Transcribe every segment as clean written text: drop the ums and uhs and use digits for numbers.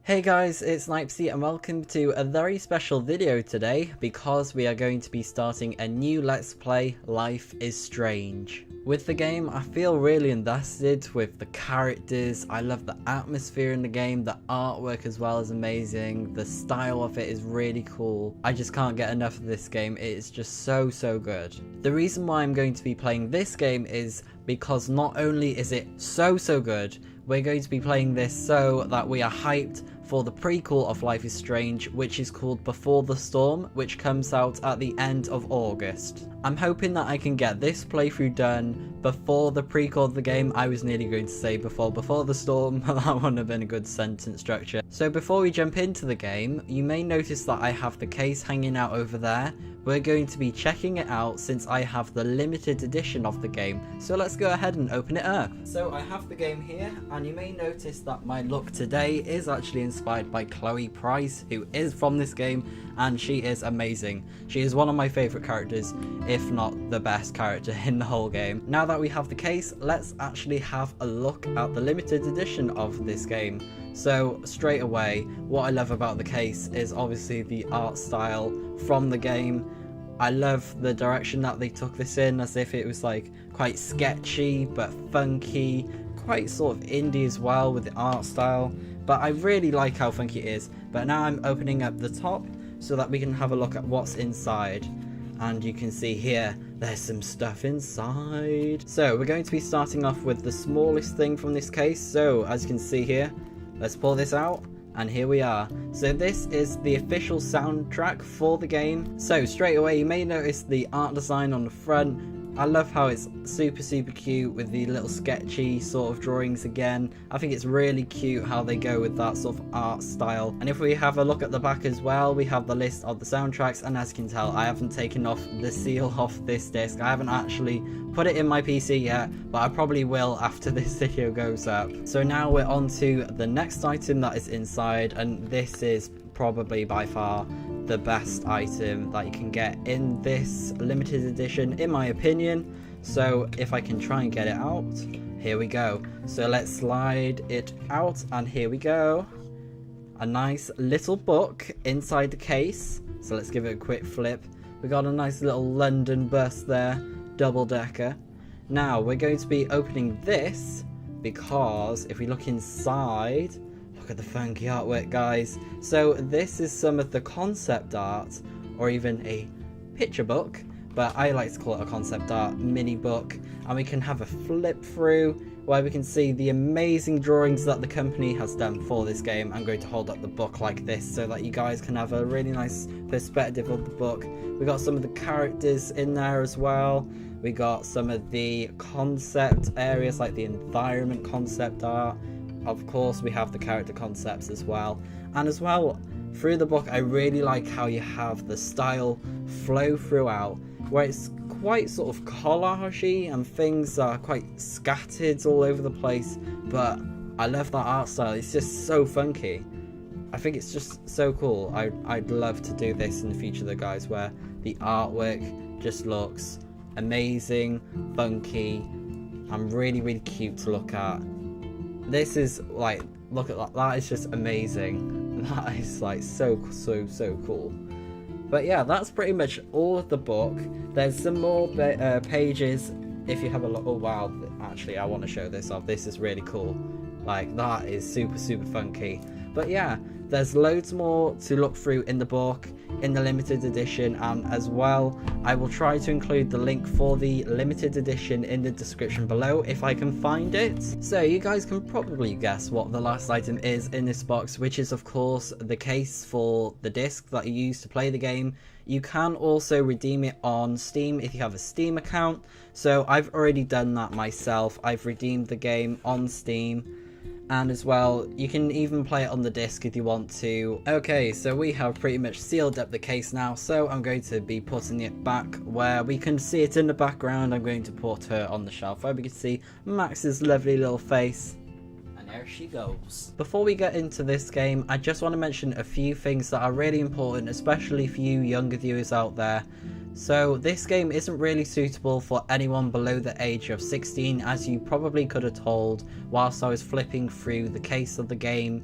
Hey guys, it's Snipezy and welcome to a very special video today because we are going to be starting a new Let's Play, Life is Strange. With the game, I feel really invested with the characters. I love the atmosphere in the game, the artwork as well is amazing, the style of it is really cool. I just can't get enough of this game, it is just so good. The reason why I'm going to be playing this game is because not only is it so good, we're going to be playing this so that we are hyped for the prequel of Life is Strange, which is called Before the Storm, which comes out at the end of August. I'm hoping that I can get this playthrough done before the prequel of the game. I was nearly going to say before the storm, but that wouldn't have been a good sentence structure. So before we jump into the game, you may notice that I have the case hanging out over there. We're going to be checking it out since I have the limited edition of the game. So let's go ahead and open it up. So I have the game here, and you may notice that my look today is actually inspired by Chloe Price, who is from this game, and she is amazing. She is one of my favourite characters, if not the best character in the whole game. Now that we have the case, let's actually have a look at the limited edition of this game. So straight away, what I love about the case is obviously the art style from the game. I love the direction that they took this in, as if it was like quite sketchy but funky, quite sort of indie as well with the art style, but I really like how funky it is. But now I'm opening up the top so that we can have a look at what's inside, and you can see here there's some stuff inside. So we're going to be starting off with the smallest thing from this case. So as you can see here, let's pull this out. And here we are. So this is the official soundtrack for the game. So straight away you may notice the art design on the front. I love how it's super cute with the little sketchy sort of drawings again. I think it's really cute how they go with that sort of art style. And if we have a look at the back as well, we have the list of the soundtracks, and as you can tell, I haven't taken off the seal off this disc. I haven't actually put it in my PC yet, but I probably will after this video goes up. So now we're on to the next item that is inside, and this is probably by far the best item that you can get in this limited edition, in my opinion. So if I can try and get it out, here we go. So let's slide it out, and here we go. A nice little book inside the case. So let's give it a quick flip. We got a nice little London bus there, double-decker. Now we're going to be opening this because if we look inside, look at the funky artwork, guys. So this is some of the concept art, or even a picture book, but I like to call it a concept art mini book. And we can have a flip through where we can see the amazing drawings that the company has done for this game. I'm going to hold up the book like this so that you guys can have a really nice perspective of the book. We got some of the characters in there as well. We got some of the concept areas like the environment concept art. Of course, we have the character concepts as well. And as well, through the book, I really like how you have the style flow throughout, where it's quite sort of collage-y and things are quite scattered all over the place. But I love that art style. It's just so funky. I think it's just so cool. I'd love to do this in the future though, guys, where the artwork just looks amazing, funky, and really cute to look at. This is like, look at that, that is just amazing. That is like so cool. But yeah, that's pretty much all of the book. There's some more pages if you have a look. Oh wow, actually I want to show this off. This is really cool. Like, that is super funky. But yeah, there's loads more to look through in the book, in the limited edition, and as well, I will try to include the link for the limited edition in the description below if I can find it. So you guys can probably guess what the last item is in this box, which is of course the case for the disc that you use to play the game. You can also redeem it on Steam if you have a Steam account. So I've already done that myself. I've redeemed the game on Steam. And as well, you can even play it on the disc if you want to. Okay, so we have pretty much sealed up the case now, so I'm going to be putting it back where we can see it in the background. I'm going to put her on the shelf where we can see Max's lovely little face. And there she goes. Before we get into this game, I just want to mention a few things that are really important, especially for you younger viewers out there. So this game isn't really suitable for anyone below the age of 16, as you probably could have told whilst I was flipping through the case of the game.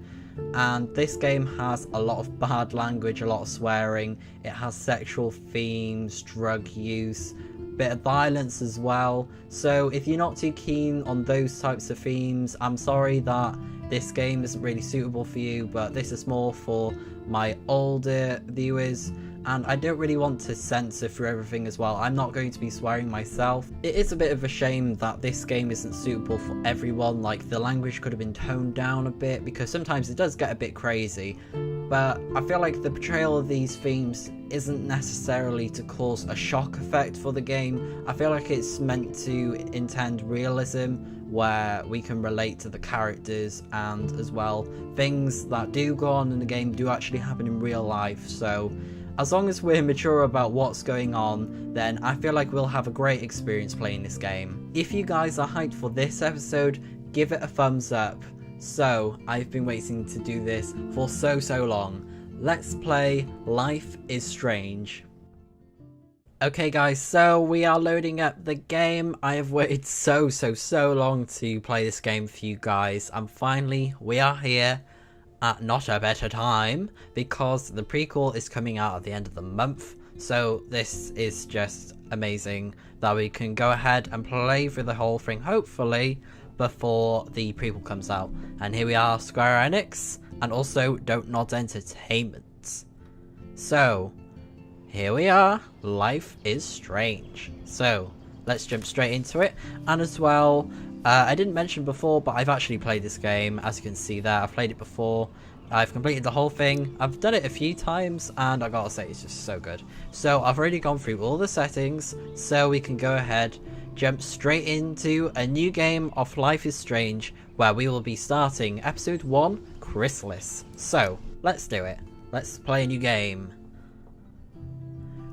and this game has a lot of bad language, a lot of swearing. It has sexual themes, drug use, bit of violence as well. So if you're not too keen on those types of themes, I'm sorry that this game isn't really suitable for you, but this is more for my older viewers, and I don't really want to censor through everything as well. I'm not going to be swearing myself. It is a bit of a shame that this game isn't suitable for everyone. Like, the language could have been toned down a bit, because sometimes it does get a bit crazy, but I feel like the portrayal of these themes isn't necessarily to cause a shock effect for the game. I feel like it's meant to intend realism, where we can relate to the characters, and as well, things that do go on in the game do actually happen in real life. So as long as we're mature about what's going on, then I feel like we'll have a great experience playing this game. If you guys are hyped for this episode, give it a thumbs up. So, I've been waiting to do this for so long. Let's play Life is Strange. Okay guys, so we are loading up the game. I have waited so long to play this game for you guys, and finally we are here at not a better time, because the prequel is coming out at the end of the month. So this is just amazing that we can go ahead and play through the whole thing, hopefully before the prequel comes out. And here we are, Square Enix, and also DONTNOD Entertainment. So here we are, Life is Strange. So let's jump straight into it. And as well, I didn't mention before, but I've actually played this game. As you can see there, I've played it before. I've completed the whole thing. I've done it a few times, and I gotta say, it's just so good. So I've already gone through all the settings, so we can go ahead, jump straight into a new game of Life is Strange, where we will be starting episode 1, Chrysalis. So let's do it. Let's play a new game.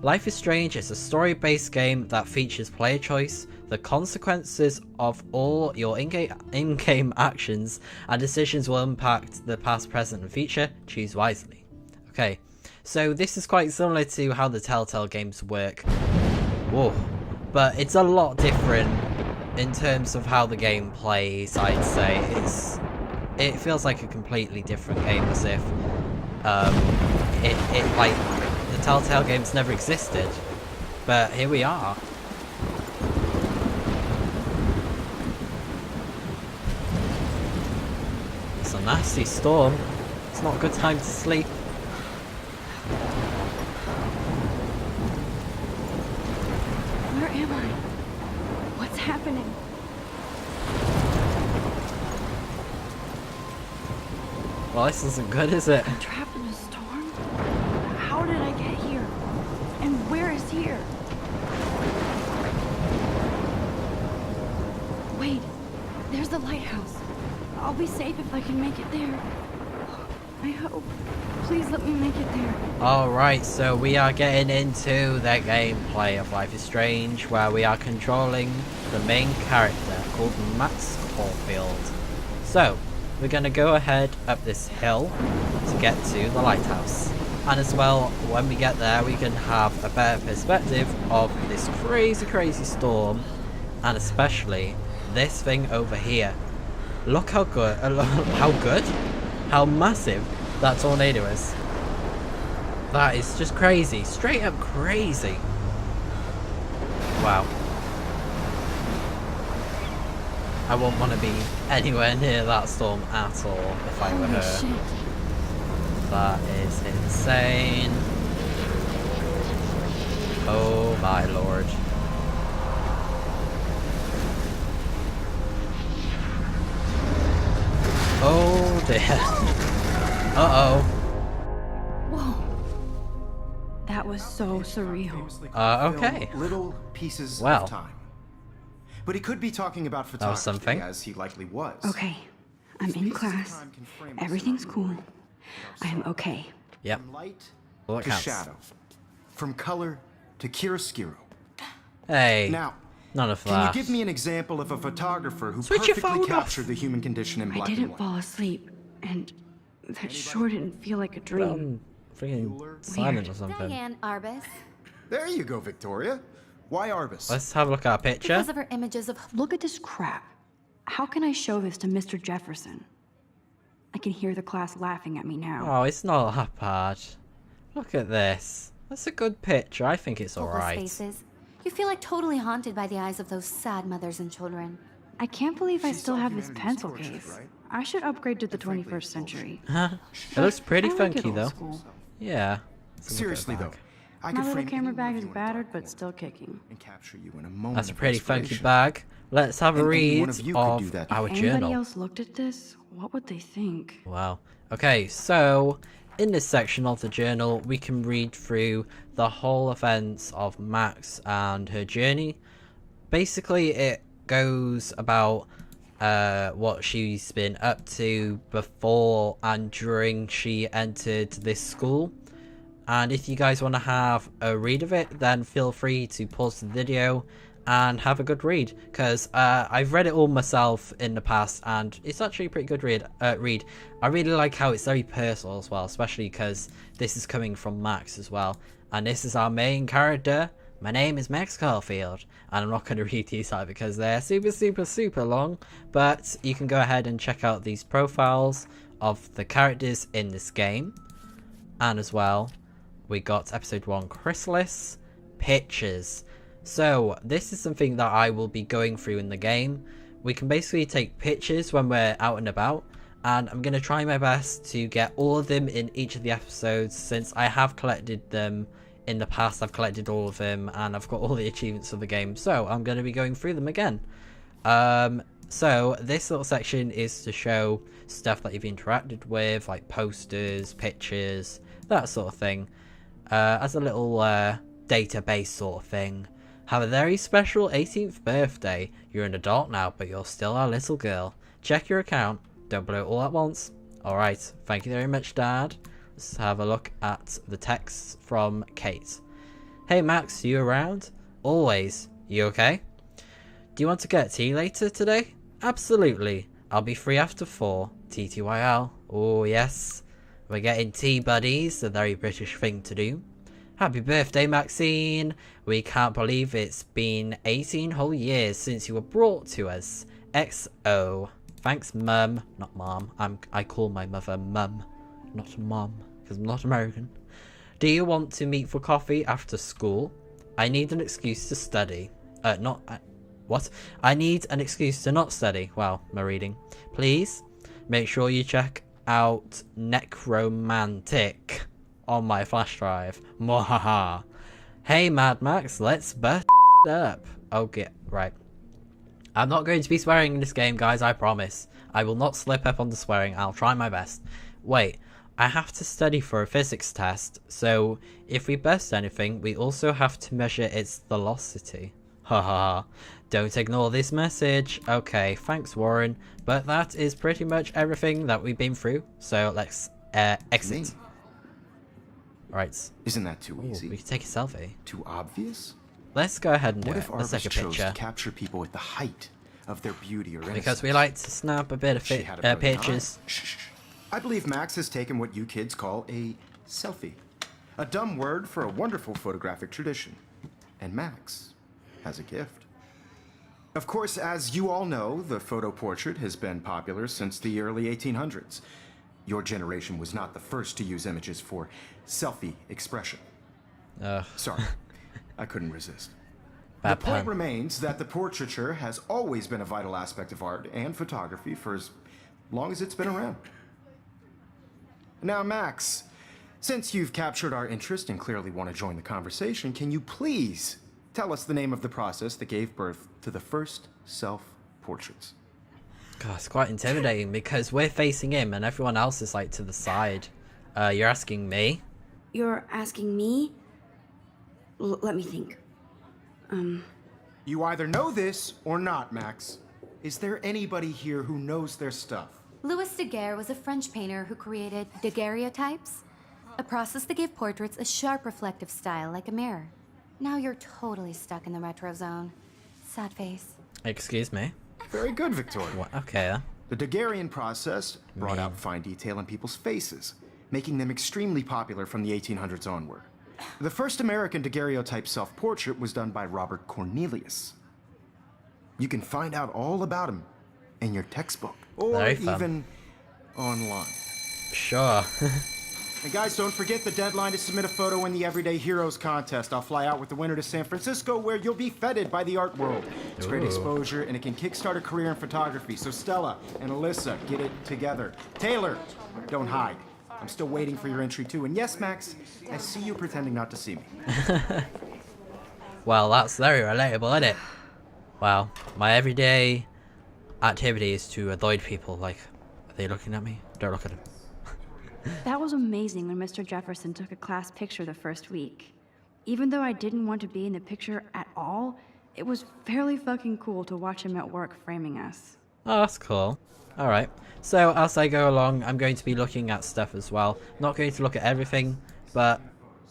Life is Strange is a story-based game that features player choice. The consequences of all your in-game actions and decisions will impact the past, present, and future. Choose wisely. Okay, so this is quite similar to how the Telltale games work. Whoa, but it's a lot different in terms of how the game plays, I'd say. It feels like a completely different game, as if like the Telltale games never existed. But here we are. It's a nasty storm. It's not a good time to sleep. Where am I? What's happening? Well, this isn't good, is it? I'm trapped in a storm? How did I get here? And where is here? Wait, there's the lighthouse. I'll be safe if I can make it there. I hope. Please let me make it there. Alright, so we are getting into the gameplay of Life is Strange, where we are controlling the main character called Max Caulfield. So, we're going to go ahead up this hill to get to the lighthouse. And as well, when we get there, we can have a better perspective of this crazy storm, and especially this thing over here. Look how good, how massive that tornado is. That is just crazy, straight up crazy. Wow. I wouldn't want to be anywhere near that storm at all if I were her. Shit. That is insane. Oh my lord. Oh dear. Uh-oh. Whoa. That was so surreal. Okay. Little pieces Well. of time. But he could be talking about photography, something. as he likely was. Okay, I'm in class. Everything's cool. I am okay. Yep. From light Well, it to counts. shadow. From color to chiaroscuro. Hey. Now, None of can that. you give me an example of a photographer who Switch your perfectly phone off. captured the human condition in I black and didn't white? fall asleep, and that sure didn't feel like a dream. Freaking silent or something. Diane Arbus. There you go, Victoria. Why Arbus? Let's have a look at our picture. Because of her images of Look at this crap. How can I show this to Mr. Jefferson? I can hear the class laughing at me now. Oh, it's not that bad. Look at this. That's a good picture. I think it's Hopeless alright. faces. You feel like totally haunted by the eyes of those sad mothers and children. I can't believe I She still saw have this humanity's pencil tortured, case. right? I should upgrade to the frankly, 21st it's century. It looks pretty I like funky it old though. school. Yeah. It's a good Seriously bag. though, I My could little frame camera any bag one is of you in a dark battered, but corner still kicking. and capture you in a moment That's a of pretty funky inspiration. bag. Let's have a And any read one of you could do of that. our If anybody journal. else looked at this, what would they think? Wow. Okay, so in this section of the journal, we can read through the whole events of Max and her journey. Basically, it goes about what she's been up to before and during she entered this school. And if you guys want to have a read of it, then feel free to pause the video and have a good read, because I've read it all myself in the past and it's actually a pretty good read. I really like how it's very personal as well, especially because this is coming from Max as well, and this is our main character. My name is Max Caulfield, and I'm not going to read these out because they're super long, but you can go ahead and check out these profiles of the characters in this game. And as well, we got episode 1 Chrysalis, pictures. So this is something that I will be going through in the game. We can basically take pictures when we're out and about, and I'm going to try my best to get all of them in each of the episodes, since I have collected them in the past. I've collected all of them and I've got all the achievements of the game, so I'm going to be going through them again. So this little section is to show stuff that you've interacted with, like posters, pictures, that sort of thing, as a little database sort of thing. Have a very special 18th birthday. You're an adult now, but you're still our little girl. Check your account. Don't blow it all at once. Alright, thank you very much, Dad. Let's have a look at the text from Kate. Hey Max, you around? Always. You okay? Do you want to get tea later today? Absolutely. I'll be free after 4. TTYL. Oh yes. We're getting tea, buddies. A very British thing to do. Happy birthday, Maxine. We can't believe it's been 18 whole years since you were brought to us. XO. Thanks, Mum. Not Mom. I call my mother Mum, not Mom, because I'm not American. Do you want to meet for coffee after school? I need an excuse to study. What? I need an excuse to not study. Wow, my reading. Please, make sure you check out Necromantic on my flash drive. Mwahaha. Hey, Mad Max, let's bust up. Okay, right. I'm not going to be swearing in this game, guys, I promise. I will not slip up on the swearing. I'll try my best. Wait, I have to study for a physics test, so if we burst anything, we also have to measure its velocity. Haha. Don't ignore this message. Okay, thanks, Warren. But that is pretty much everything that we've been through, so let's exit. Right. Isn't that too easy? We can take a selfie. Too obvious? Let's go ahead and do What it. if Let's Arbus take a chose to picture. capture people at the height of their beauty or innocence? Because we like to snap a bit of She had a brilliant pictures. eye. Shh. I believe Max has taken what you kids call a selfie. A dumb word for a wonderful photographic tradition. And Max has a gift. Of course, as you all know, the photo portrait has been popular since the early 1800s. Your generation was not the first to use images for selfie expression. Sorry, I couldn't resist. The Bad point pun. remains that the portraiture has always been a vital aspect of art and photography for as long as it's been around. Now, Max, since you've captured our interest and clearly want to join the conversation, can you please tell us the name of the process that gave birth to the first self-portraits? God, it's quite intimidating because we're facing him and everyone else is like to the side. You're asking me? You're asking me? Let me think. You either know this or not, Max. Is there anybody here who knows their stuff? Louis Daguerre was a French painter who created daguerreotypes, a process that gave portraits a sharp reflective style like a mirror. Now you're totally stuck in the retro zone. Sad face. Excuse me? Very good, Victoria. What? Okay. The Daguerrean process brought out fine detail in people's faces, making them extremely popular from the 1800s onward. The first American daguerreotype self-portrait was done by Robert Cornelius. You can find out all about him in your textbook, or Very fun. even online. Sure. And guys, don't forget the deadline to submit a photo in the Everyday Heroes contest. I'll fly out with the winner to San Francisco, where you'll be feted by the art world. It's great exposure, and it can kickstart a career in photography. So Stella and Alyssa, get it together. Taylor, don't hide. I'm still waiting for your entry too. And yes, Max, I see you pretending not to see me. Well, that's very relatable, isn't it? Wow, my everyday activity is to avoid people. Like, are they looking at me? Don't look at them. That was amazing when Mr. Jefferson took a class picture the first week. Even though I didn't want to be in the picture at all, it was fairly fucking cool to watch him at work framing us. Oh, that's cool. Alright, so as I go along, I'm going to be looking at stuff as well. Not going to look at everything, but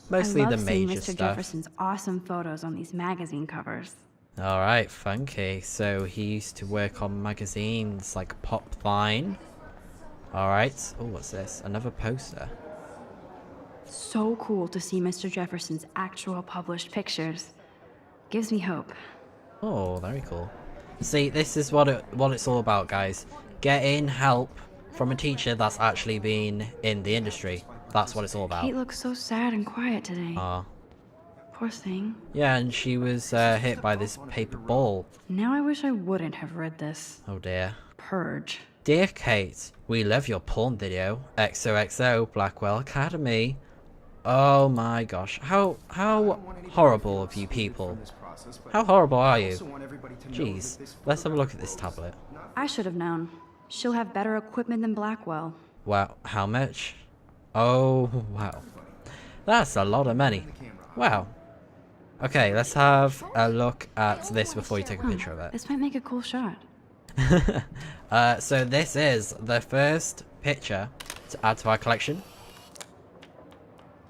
mostly the major Mr. stuff. Jefferson's awesome photos on these magazine covers. Alright, funky. So he used to work on magazines like Pop Vine. Alright. Oh, what's this? Another poster. So cool to see Mr. Jefferson's actual published pictures. Gives me hope. Oh, very cool. See, this is what it's all about, guys. Getting help from a teacher that's actually been in the industry. That's what it's all about. Kate looks so sad and quiet today. Ah. Poor thing. Yeah, and she was hit by this paper ball. Now I wish I wouldn't have read this. Oh dear. Purge. Dear Kate, we love your porn video. XOXO Blackwell Academy. Oh my gosh. How horrible of you people. How horrible are you? Jeez, let's have a look at this tablet. I should have known. She'll have better equipment than Blackwell. Wow, how much? Oh, wow. That's a lot of money. Wow. Okay, let's have a look at this before you take a picture of it. This might make a cool shot. So this is the first picture to add to our collection.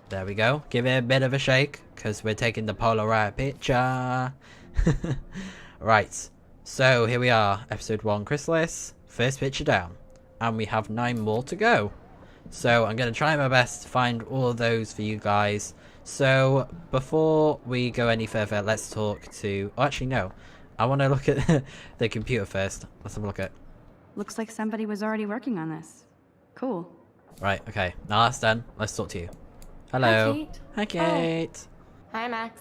There we go. Give it a bit of a shake, because we're taking the Polaroid picture. Right. So here we are. Episode 1 Chrysalis. First picture down. And we have 9 more to go. So I'm going to try my best to find all of those for you guys. So before we go any further, let's talk to... Oh, actually, no. I want to look at the computer first. Let's have a look at... Looks like somebody was already working on this. Cool. Right, okay. Now that's done. Let's talk to you. Hello. Hi, Kate. Hi, Kate. Hi, Max.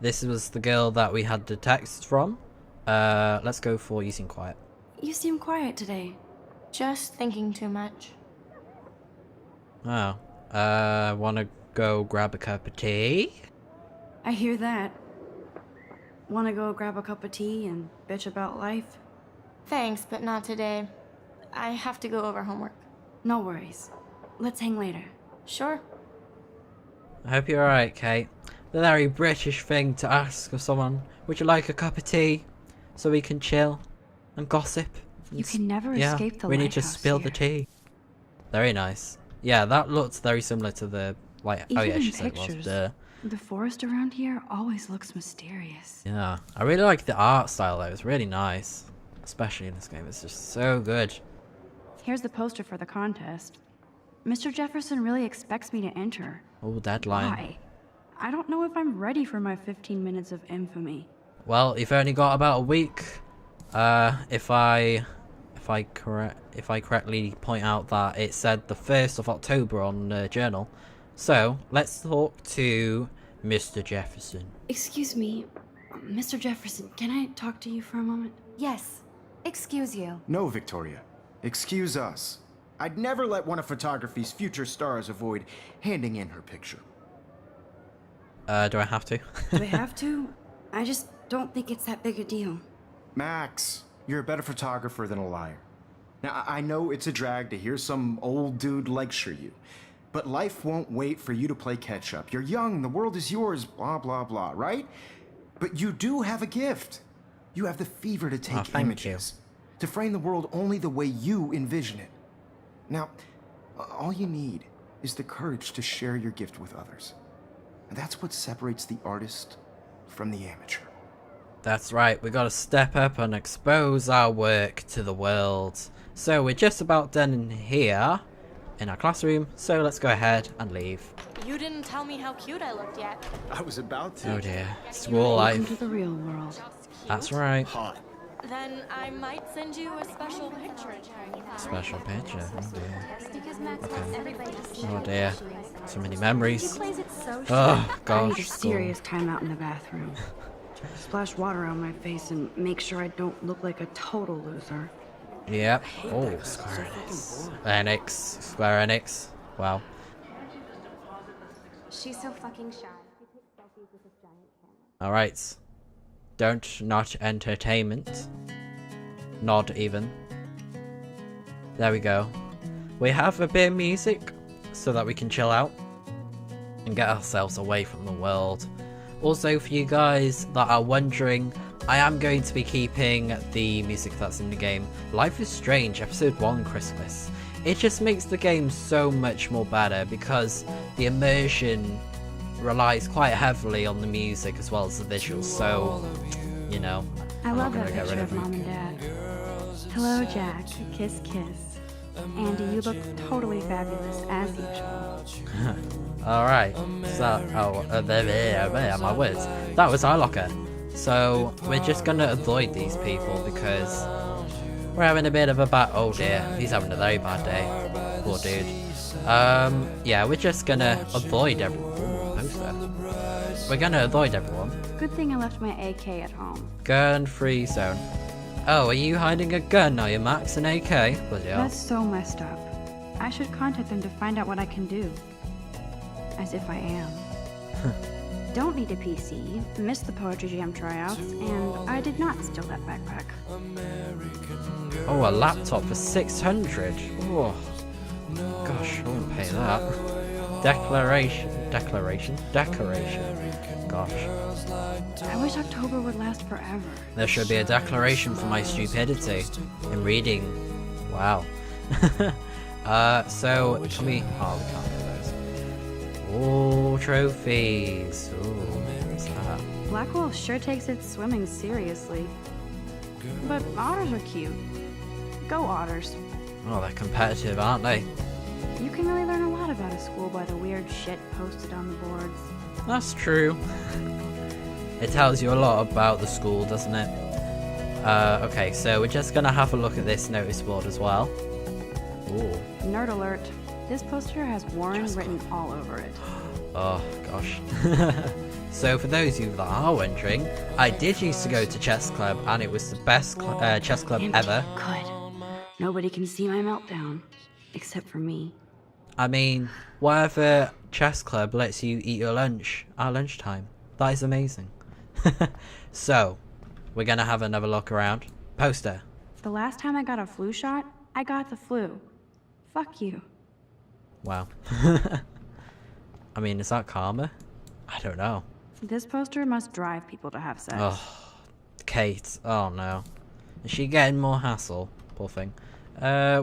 This was the girl that we had the text from. Let's go for you seem quiet. You seem quiet today. Just thinking too much. Oh. Wanna go grab a cup of tea? I hear that. Wanna go grab a cup of tea and bitch about life? Thanks, but not today. I have to go over homework. No worries. Let's hang later. Sure. I hope you're alright, Kate. The very British thing to ask of someone, would you like a cup of tea? So we can chill and gossip. You can never Yeah, escape the we need lighthouse to spill the here. tea. Very nice. Yeah, that looks very similar to the light. Oh Even yeah, in she said it was. pictures, Duh. the forest around here always looks mysterious. Yeah, I really like the art style though. It's really nice, especially in this game. It's just so good. Here's the poster for the contest. Mr. Jefferson really expects me to enter. Oh, deadline. Why? I don't know if I'm ready for my 15 minutes of infamy. Well, you've only got about a week. If I correctly point out that it said the 1st of October on the journal. So let's talk to Mr. Jefferson. Excuse me, Mr. Jefferson, can I talk to you for a moment? Yes. Excuse you. No, Victoria. Excuse us. I'd never let one of photography's future stars avoid handing in her picture. Do I have to? Do I have to? I just don't think it's that big a deal. Max, you're a better photographer than a liar. Now, I know it's a drag to hear some old dude lecture you, but life won't wait for you to play catch up. You're young, the world is yours, blah, blah, blah, right? But you do have a gift. You have the fever to take thank images, to frame the world only the way you envision it. Now, all you need is the courage to share your gift with others. And that's what separates the artist from the amateur. That's right, we gotta step up and expose our work to the world. So we're just about done in here, in our classroom, so let's go ahead and leave. You didn't tell me how cute I looked yet. I was about to. Oh dear, school Welcome life. to the real world. That's right. Hot. Then I might send you a special picture. Special picture. Oh dear. Because Max Okay. wants everybody to see Oh it. dear. So many memories. He plays it so Oh I need gosh. a serious timeout in the bathroom. Splash water on my face and make sure I don't look like a total loser. Yep. Oh, Square Enix. Square Enix. Wow. She's so fucking shy. She takes selfies with this giant camera. Alright. DONTNOD Entertainment. Nod even. There we go. We have a bit of music so that we can chill out and get ourselves away from the world. Also, for you guys that are wondering, I am going to be keeping the music that's in the game. Life is Strange, Episode 1 Chrysalis. It just makes the game so much more better because the immersion relies quite heavily on the music as well as the visuals, so, you know. I I'm love not that gonna get picture rid of of Mom and Dad. Hello, Jack. Kiss, kiss. Andy, you look totally fabulous, as usual. Alright, so, there, my words. That was our locker. So, we're just gonna avoid these people because we're having a bit of a oh dear, he's having a very bad day. Poor dude. Yeah, we're just gonna avoid everyone. Ooh, poster. We're gonna avoid everyone. Good thing I left my AK at home. Gun-free zone. Oh, are you hiding a gun? Are you Max and AK? Bloody hell. That's so messed up. I should contact them to find out what I can do. As if I am. Don't need a PC, missed the Poetry Jam tryouts, and I did not steal that backpack. Oh, a laptop for 600. Oh, gosh, I wouldn't pay that. Decoration. Gosh. I wish October would last forever. There should be a declaration for my stupidity in reading. Wow. So can we? Oh, we can't do those. Oh, trophies. Ooh, what's that? Blackwell sure takes its swimming seriously. But otters are cute. Go otters. Oh, they're competitive, aren't they? You can really learn a lot about a school by the weird shit posted on the boards. That's true. It tells you a lot about the school, doesn't it? Okay, so we're just gonna have a look at this notice board as well. Ooh. Nerd alert. This poster has Warren written all over it. Oh, gosh. So for those of you that are wondering, I did used to go to chess club and it was the best chess club ever. Good. Nobody can see my meltdown. Except for me. I mean, whatever chess club lets you eat your lunch at lunchtime. That is amazing. So, we're gonna have another look around. Poster. The last time I got a flu shot, I got the flu. Fuck you. Wow. I mean, is that karma? I don't know. This poster must drive people to have sex. Oh, Kate. Oh no. Is she getting more hassle? Poor thing.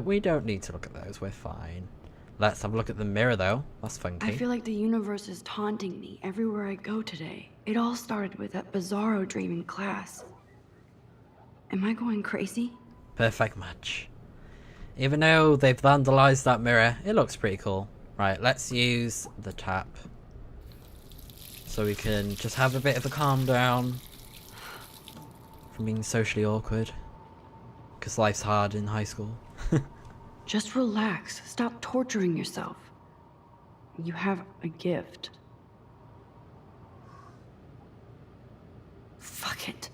We don't need to look at those. We're fine. Let's have a look at the mirror though. That's funky. I feel like the universe is taunting me everywhere I go today. It all started with that bizarro dream in class. Am I going crazy? Perfect match. Even though they've vandalized that mirror, it looks pretty cool. Right, let's use the tap. So we can just have a bit of a calm down from being socially awkward. Because life's hard in high school. Just relax. Stop torturing yourself. You have a gift. Fuck it.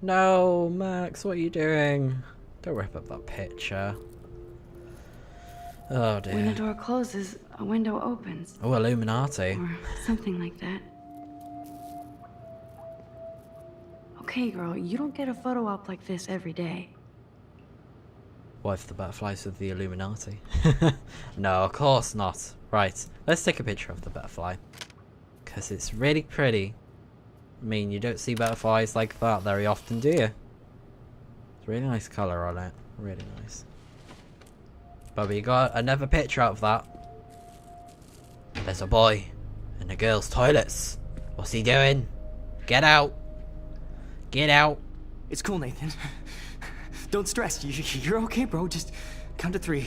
No, Max, what are you doing? Don't rip up that picture. Oh dear. When a door closes, a window opens. Oh, Illuminati. Or something like that. Okay, girl, you don't get a photo op like this every day. What if the butterflies with the Illuminati? No, of course not. Right, let's take a picture of the butterfly. Because it's really pretty. I mean, you don't see butterflies like that very often, do you? It's a really nice colour on it. Really nice. But we got another picture out of that. There's a boy in the girls' toilets. What's he doing? Get out. Get out. It's cool, Nathan. Don't stress. You're okay, bro. Just count to 3.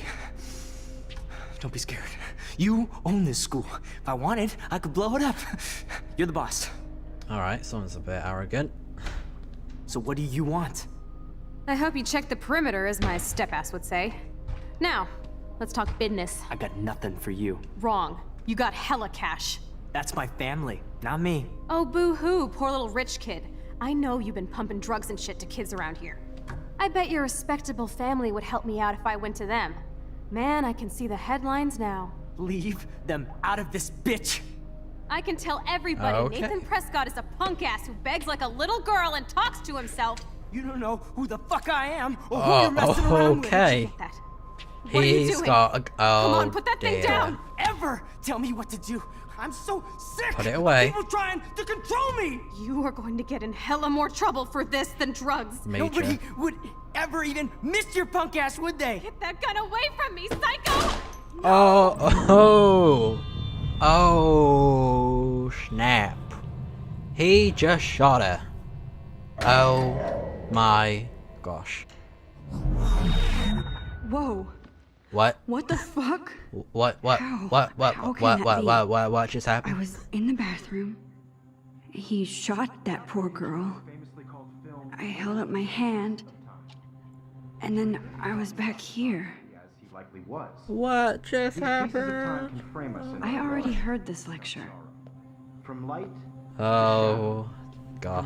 Don't be scared. You own this school. If I wanted, I could blow it up. You're the boss. Alright, someone's a bit arrogant. So what do you want? I hope you checked the perimeter, as my step-ass would say. Now, let's talk business. I got nothing for you. Wrong. You got hella cash. That's my family, not me. Oh, boo-hoo, poor little rich kid. I know you've been pumping drugs and shit to kids around here. I bet your respectable family would help me out if I went to them. Man, I can see the headlines now. Leave them out of this, bitch! I can tell everybody Okay. Nathan Prescott is a punk ass who begs like a little girl and talks to himself. You don't know who the fuck I am or who you're messing around with. okay. Get that. What are you He's doing? got a... Oh, Come on, put that thing dear. down. Ever tell me what to do. I'm so sick Put it away. of people trying to control me. You are going to get in hella more trouble for this than drugs. Major. Nobody would ever even miss your punk ass, would they? Get that gun away from me, psycho! Oh, snap. He just shot her. Oh my gosh. Whoa. What? What the fuck? What How can that be? what just I happened? was in the bathroom. He shot that poor girl. I held up my hand. And then I was back here. What just happened? I already heard this lecture. From light, Oh gosh.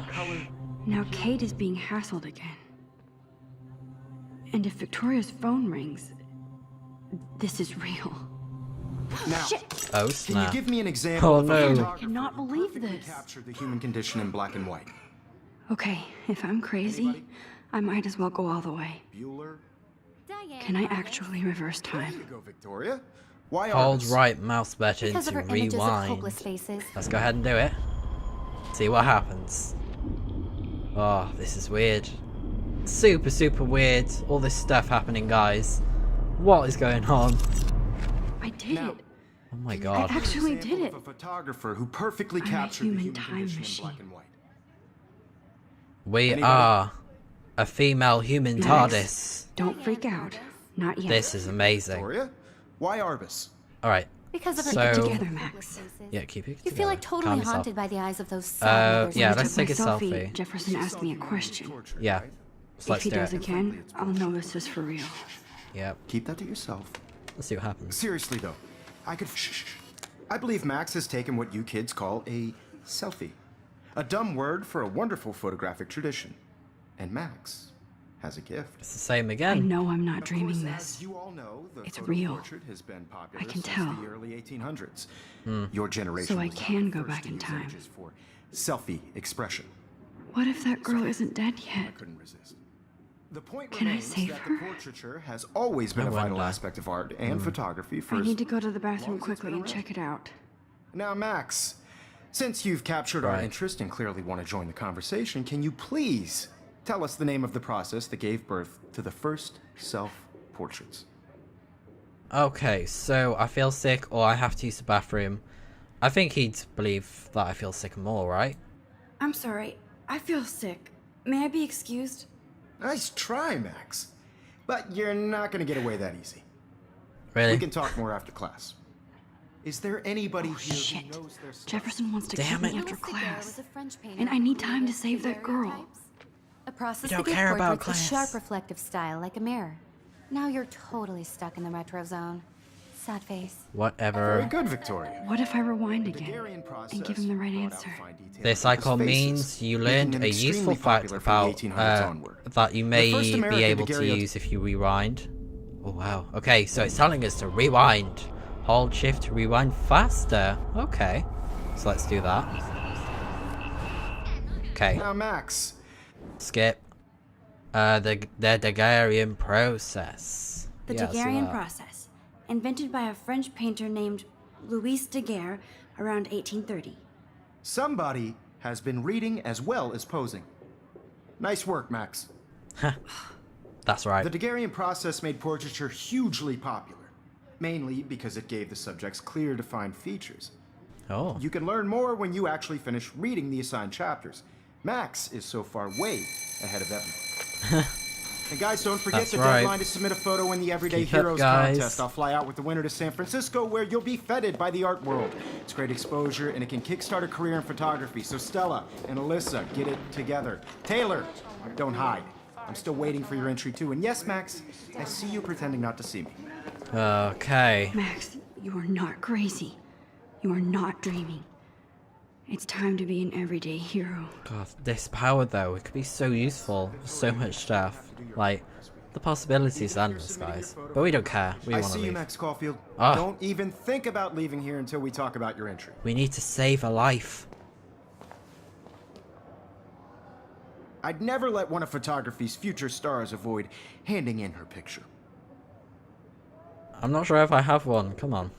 Now Kate is being hassled again. And if Victoria's phone rings, this is real. now, Oh can you snap. give me an example Oh, of a no. photographer I cannot who believe perfectly this. captured the human condition in black and white? Okay, if I'm crazy, I might as well go all the way. Bueller? Diane Can I Roberts. actually reverse There time? you go, Victoria. Why Hold Arbus? right mouse button Because of to her images of rewind. hopeless faces. Let's go ahead and do it. See what happens. Oh, this is weird. Super weird. All this stuff happening, guys. What is going on? I did Now, it. Oh my I god. actually Example did it. of a photographer who perfectly I'm a captured the human human time condition machine. in black and white. We Anybody? are a female human Max. TARDIS. Don't freak out. Not yet. This is amazing. Victoria? Why Arbus? Alright. Because of her So- Together, Max. faces. Yeah, keep it You feel like together. totally Calm yourself. haunted by the eyes of those sad mothers. yeah, When I let's took take a my selfie, selfie. Jefferson asked me a question. Yeah. So If let's he do does it. again, I'll know this is for real. Yep. Keep that to yourself. Let's see what happens. Seriously though, I could. Shh. I believe Max has taken what you kids call a selfie, a dumb word for a wonderful photographic tradition, and Max has a gift. It's the same I again. know I'm not Of dreaming course, this. as you all know, the It's photo real. portrait has been popular I can since tell. the early 1800s. Your generation. So I was can the go first back to in use time. images for selfie expression. What if that girl isn't dead I yet? couldn't resist. The point Can I remains save that her? the portraiture has always been I a vital wonder. aspect of art and photography for I as need to go to the bathroom long as it's quickly been and around. check it out. Now, Max, since you've captured our Right. interest and clearly want to join the conversation, can you please tell us the name of the process that gave birth to the first self-portraits? Okay, so I feel sick or I have to use the bathroom. I think he'd believe that I feel sick more, right? I'm sorry. I feel sick. May I be excused? Nice try, Max. But you're not going to get away that easy. Really? We can talk more after class. Is there anybody here Shit. who knows their stuff? Jefferson wants to Damn keep me it. after Louis Daguerre class. was a French painter And I who need time to created save that girl. daguerreotypes, a process You don't that gave care about portraits a class. sharp reflective style like a mirror. Now you're totally stuck in the retro zone. Sad face. Very Whatever. good, Victoria. What if I rewind The again Daguerrean process and give him the right brought out answer? fine details This of icon his faces, means you making learned them a useful extremely fact popular from the about 1800s onward. that you may first be American able to daguerreotype- use if you rewind. Oh wow. Okay, so it's telling us to rewind. Hold shift to rewind faster. Okay. So let's do that. Okay. Now, Max, Skip. The Daguerrean process. The Yeah, let's do Daguerrean that. process, invented by a French painter named Louis Daguerre around 1830. somebody has been reading as well as posing. Nice work, Max. That's right. The Daguerrean process made portraiture hugely popular, mainly because it gave the subjects clear, defined features. Oh. You can learn more when you actually finish reading the assigned chapters. Max is so far way ahead of everyone. And guys, don't forget That's the right. deadline to submit a photo in the Everyday Keep up, Heroes guys. contest. I'll fly out with the winner to San Francisco, where you'll be feted by the art world. It's great exposure, and it can kickstart a career in photography. So Stella and Alyssa, get it together. Taylor, don't hide. I'm still waiting for your entry too. And yes, Max, I see you pretending not to see me. Okay. Max, you are not crazy. You are not dreaming. It's time to be an everyday hero. God, this power though, it could be so useful for so much stuff. Like, the possibilities are endless, guys. But we don't care. We I want to see you, leave. Max Caulfield. Ah. Don't even think about leaving here until we talk about your entry. We need to save a life. I'd never let one of photography's future stars avoid handing in her picture. I'm not sure if I have one. Come on.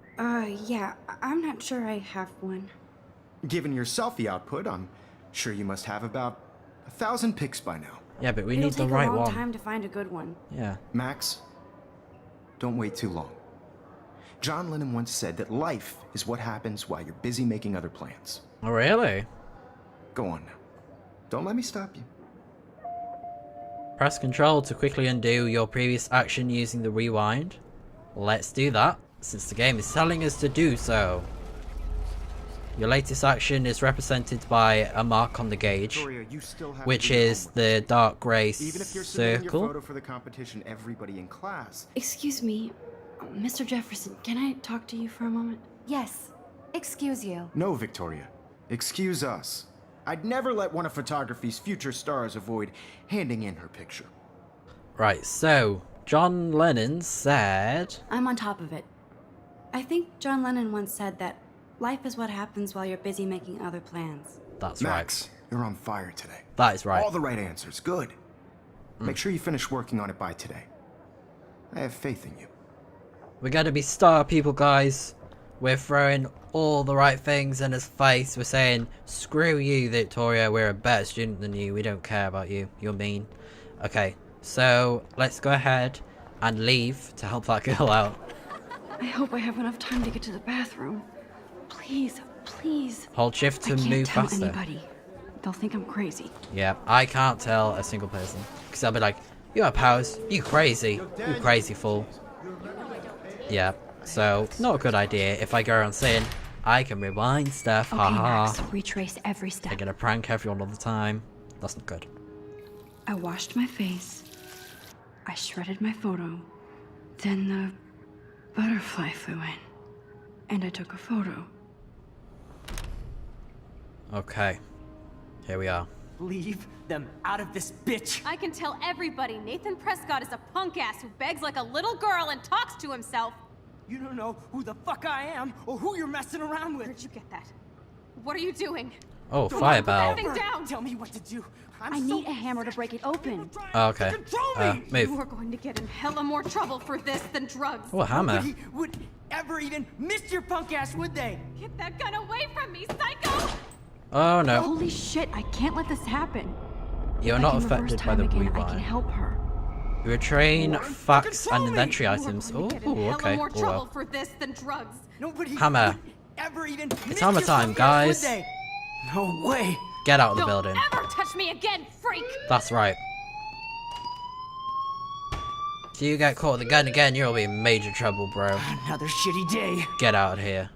Yeah, I'm not sure I have one. Given your selfie output, I'm sure you must have about 1,000 pics by now. Yeah, but we It'll need the take right a long one. time to find a good one. Yeah. Max, don't wait too long. John Lennon once said that life is what happens while you're busy making other plans. Oh, really? Go on now. Don't let me stop you. Press Control to quickly undo your previous action using the rewind. Let's do that, since the game is telling us to do so. Your latest action is represented by a mark on the gauge, Victoria, you still have which to do your is homework. the dark grey Even if you're submitting your circle. photo for the competition, everybody in class. Excuse me, Mr. Jefferson, can I talk to you for a moment? Yes. Excuse you. No, Victoria. Excuse us. I'd never let one of photography's future stars avoid handing in her picture. Right, so John Lennon said... I'm on top of it. I think John Lennon once said that life is what happens while you're busy making other plans. That's Max, you're on fire today. That is right. All the right answers. Good. Make sure you finish working on it by today. I have faith in you. We're gonna be star people, guys. We're throwing all the right things in his face. We're saying, screw you, Victoria. We're a better student than you. We don't care about you. You're mean. Okay, so let's go ahead and leave to help that girl out. I hope I have enough time to get to the bathroom. Please, please. Hold shift to I can't move tell faster. anybody. They'll think I'm crazy. Yeah, I can't tell a single person. Because I'll be like, you have powers. You crazy. You crazy fool. Yeah, so not a good idea if I go around saying, I can rewind stuff. Okay, Haha. Max, retrace every step. I'm gonna prank everyone all the time. That's not good. I washed my face. I shredded my photo. Then the butterfly flew in. And I took a photo. Okay. Here we are. Leave them out of this bitch. I can tell everybody Nathan Prescott is a punk ass who begs like a little girl and talks to himself. You don't know who the fuck I am or who you're messing around with. Where'd you get that? What are you doing? Oh, Don't fireball. Everything down. Tell me what to do. I need a hammer to break it open. Oh, okay. You Move. are going to get in hella more trouble for this than drugs. Oh, a hammer. Nobody would ever even miss your punk ass, would they? Get that gun away from me, psycho! Oh no. Holy shit, I can't let this happen. You're If I not can reverse affected by time the again, I can rewind. help her. Retrain facts and control me. inventory You are items. going Oh, to get in hella okay. more Oh, trouble well. for this than drugs. Nobody Hammer. would ever even miss hammer your time, punk ass, guys. would they? No way. Get out of the Don't building. ever touch me again, freak! That's right. If you get caught with a gun again, you'll be in major trouble, bro. Another shitty day. Get out of here.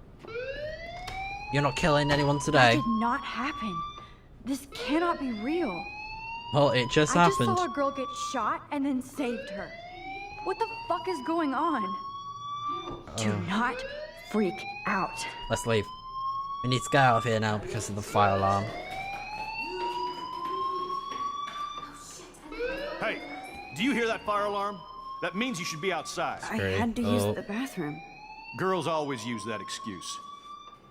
You're not killing anyone That today. did not happen. This cannot be real. Well, it just I happened. just saw a girl get shot and then saved her. What the fuck is going on? Do not freak out. Let's leave. We need to get out of here now because of the fire alarm. Hey, do you hear that fire alarm? That means you should be outside. I Great. had to use Oh. the bathroom. Girls always use that excuse.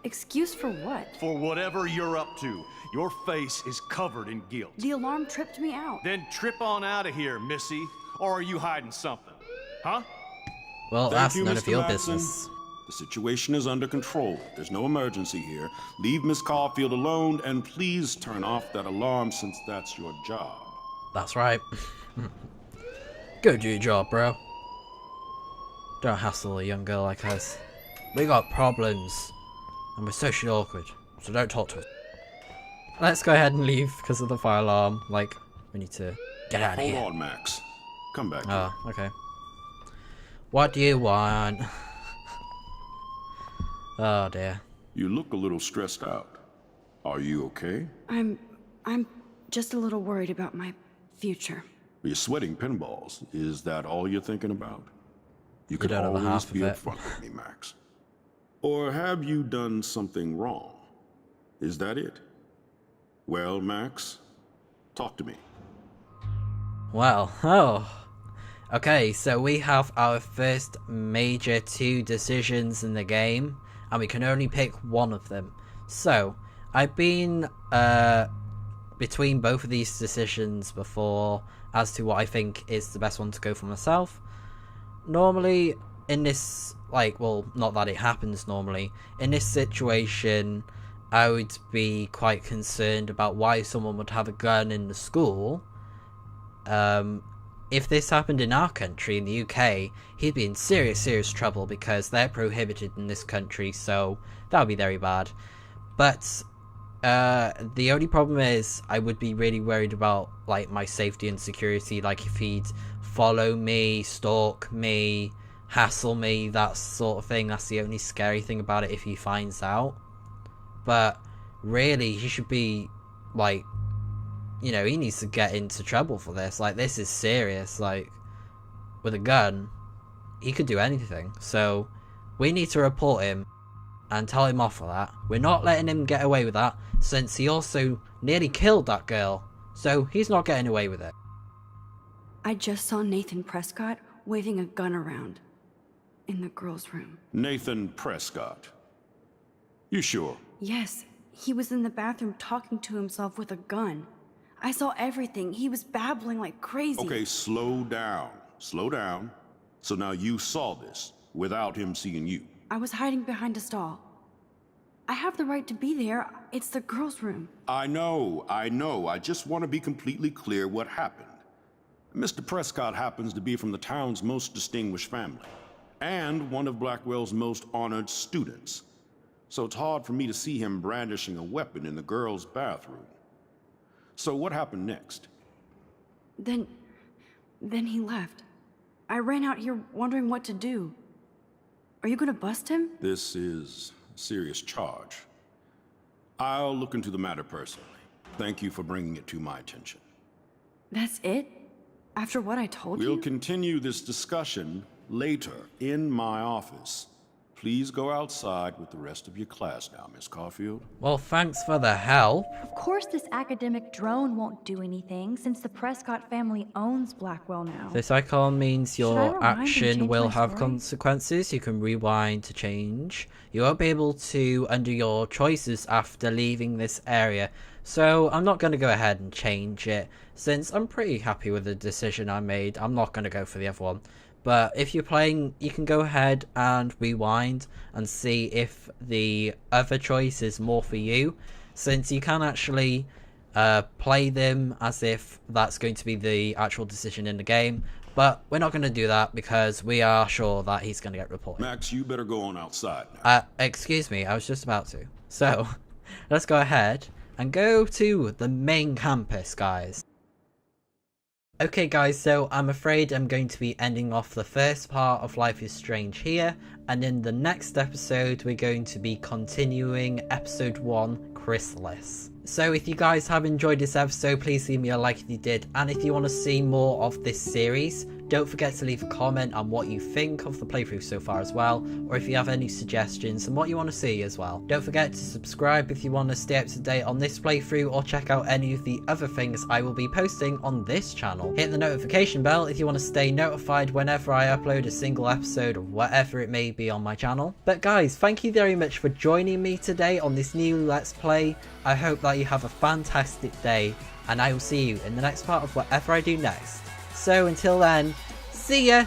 Excuse for what? For whatever you're up to, your face is covered in guilt. The alarm tripped me out. Then trip on out of here, Missy. Or are you hiding something? Huh? Well, Thank that's you, none of Mr. your Matson. business. The situation is under control. There's no emergency here. Leave Miss Caulfield alone, and please turn off that alarm since that's your job. That's right. Go do your job, bro. Don't hassle a young girl like us. We got problems. And we're socially awkward. So don't talk to us. Let's go ahead and leave because of the fire alarm. Like, we need to get out of Hold here. on, Max. Come back here. Oh, okay. What do you want? Oh dear. You look a little stressed out. Are you okay? I'm just a little worried about my future. You're sweating pinballs. Is that all you're thinking about? You could don't know always half of be it. upfront with me, Max. Or have you done something wrong? Is that it? Well, Max, talk to me. Well, okay, so we have our first major 2 decisions in the game, and we can only pick one of them. So, I've been between both of these decisions before as to what I think is the best one to go for myself. Normally, in this, like, well, not that it happens normally, in this situation, I would be quite concerned about why someone would have a gun in the school. If this happened in our country, in the UK, he'd be in serious trouble because they're prohibited in this country, so that would be very bad. But the only problem is I would be really worried about like my safety and security, like if he'd follow me, stalk me, hassle me, that sort of thing. That's the only scary thing about it if he finds out. But really, he should be like, you know, he needs to get into trouble for this. Like, this is serious. Like, with a gun, he could do anything. So, we need to report him and tell him off for that. We're not letting him get away with that, since he also nearly killed that girl. So, he's not getting away with it. I just saw Nathan Prescott waving a gun around in the girls' room. Nathan Prescott. You sure? Yes, he was in the bathroom talking to himself with a gun. I saw everything. He was babbling like crazy. Okay, slow down. Slow down. So now you saw this without him seeing you. I was hiding behind a stall. I have the right to be there. It's the girls' room. I know. I just want to be completely clear what happened. Mr. Prescott happens to be from the town's most distinguished family, and one of Blackwell's most honored students. So it's hard for me to see him brandishing a weapon in the girls' bathroom. So what happened next? Then he left. I ran out here wondering what to do. Are you gonna bust him? This is a serious charge. I'll look into the matter personally. Thank you for bringing it to my attention. That's it? After what I told you? We'll continue this discussion later in my office. Please go outside with the rest of your class now, Miss Caulfield. Well, thanks for the help. Of course this academic drone won't do anything, since the Prescott family owns Blackwell now. This icon means Should I your rewind and action change will my have story? consequences. You can rewind to change. You won't be able to undo your choices after leaving this area. So I'm not going to go ahead and change it, since I'm pretty happy with the decision I made. I'm not going to go for the other one. But if you're playing, you can go ahead and rewind and see if the other choice is more for you, since you can actually play them as if that's going to be the actual decision in the game. But we're not going to do that because we are sure that he's going to get reported. Max, you better go on outside now. Excuse me, I was just about to. So, let's go ahead and go to the main campus, guys. Okay guys, so I'm afraid I'm going to be ending off the first part of Life is Strange here, and in the next episode we're going to be continuing episode 1, Chrysalis. So if you guys have enjoyed this episode, please leave me a like if you did, and if you want to see more of this series, don't forget to leave a comment on what you think of the playthrough so far as well, or if you have any suggestions and what you want to see as well. Don't forget to subscribe if you want to stay up to date on this playthrough, or check out any of the other things I will be posting on this channel. Hit the notification bell if you want to stay notified whenever I upload a single episode of whatever it may be on my channel. But guys, thank you very much for joining me today on this new Let's Play. I hope that you have a fantastic day, and I will see you in the next part of whatever I do next. So until then, see ya!